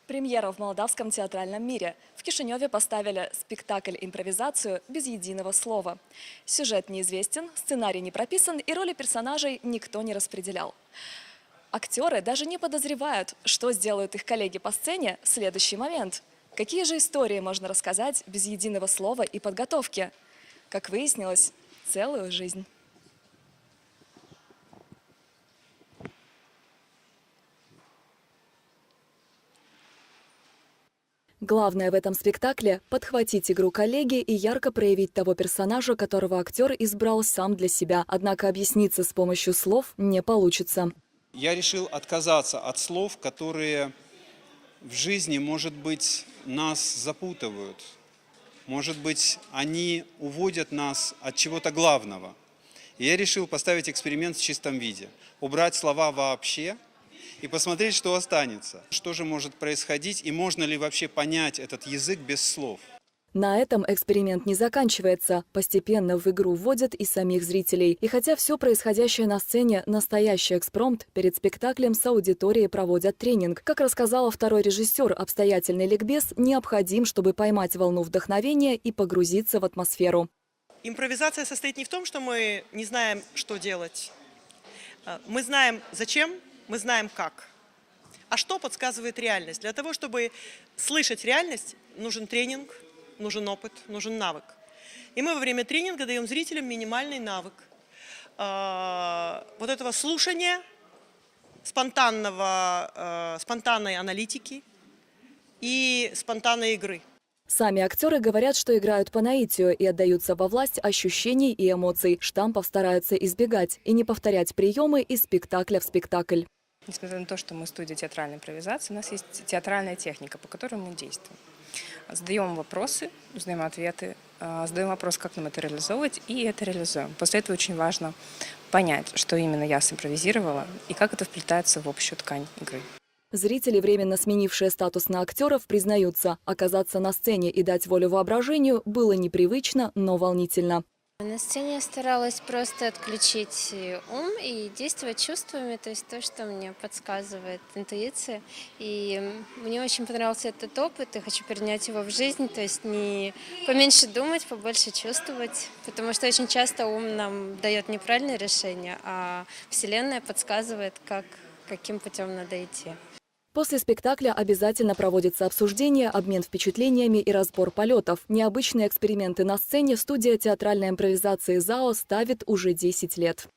Премьера в молдавском театральном мире. В Кишиневе поставили спектакль-импровизацию без единого слова. Сюжет неизвестен, сценарий не прописан и роли персонажей никто не распределял. Актеры даже не подозревают, что сделают их коллеги по сцене в следующий момент. Какие же истории можно рассказать без единого слова и подготовки? Как выяснилось, целую жизнь. Главное в этом спектакле – подхватить игру коллеги и ярко проявить того персонажа, которого актер избрал сам для себя. Однако объясниться с помощью слов не получится. Я решил отказаться от слов, которые в жизни, может быть, нас запутывают. Может быть, они уводят нас от чего-то главного. И я решил поставить эксперимент в чистом виде. Убрать слова вообще и посмотреть, что останется. Что же может происходить и можно ли вообще понять этот язык без слов. На этом эксперимент не заканчивается. Постепенно в игру вводят и самих зрителей. И хотя все происходящее на сцене – настоящий экспромт, перед спектаклем с аудиторией проводят тренинг. Как рассказала второй режиссер, обстоятельный ликбез необходим, чтобы поймать волну вдохновения и погрузиться в атмосферу. Импровизация состоит не в том, что мы не знаем, что делать. Мы знаем зачем, мы знаем как. А что подсказывает реальность? Для того, чтобы слышать реальность, нужен тренинг, нужен опыт, нужен навык. И мы во время тренинга даем зрителям минимальный навык вот этого слушания, спонтанной аналитики и спонтанной игры. Сами актеры говорят, что играют по наитию и отдаются во власть ощущений и эмоций. Штампов стараются избегать и не повторять приемы из спектакля в спектакль. Несмотря на то, что мы студия театральной импровизации, у нас есть театральная техника, по которой мы действуем. Задаем вопросы, узнаем ответы, задаем вопрос, как нам это реализовывать, и это реализуем. После этого очень важно понять, что именно я симпровизировала и как это вплетается в общую ткань игры. Зрители, временно сменившие статус на актеров, признаются, оказаться на сцене и дать волю воображению было непривычно, но волнительно. На сцене я старалась просто отключить ум и действовать чувствами, то есть то, что мне подсказывает интуиция. И мне очень понравился этот опыт, и хочу перенять его в жизнь, то есть не поменьше думать, побольше чувствовать, потому что очень часто ум нам дает неправильные решения, а Вселенная подсказывает, каким путем надо идти. После спектакля обязательно проводится обсуждение, обмен впечатлениями и разбор полетов. Необычные эксперименты на сцене студия театральной импровизации ЗАО ставит уже 10 лет.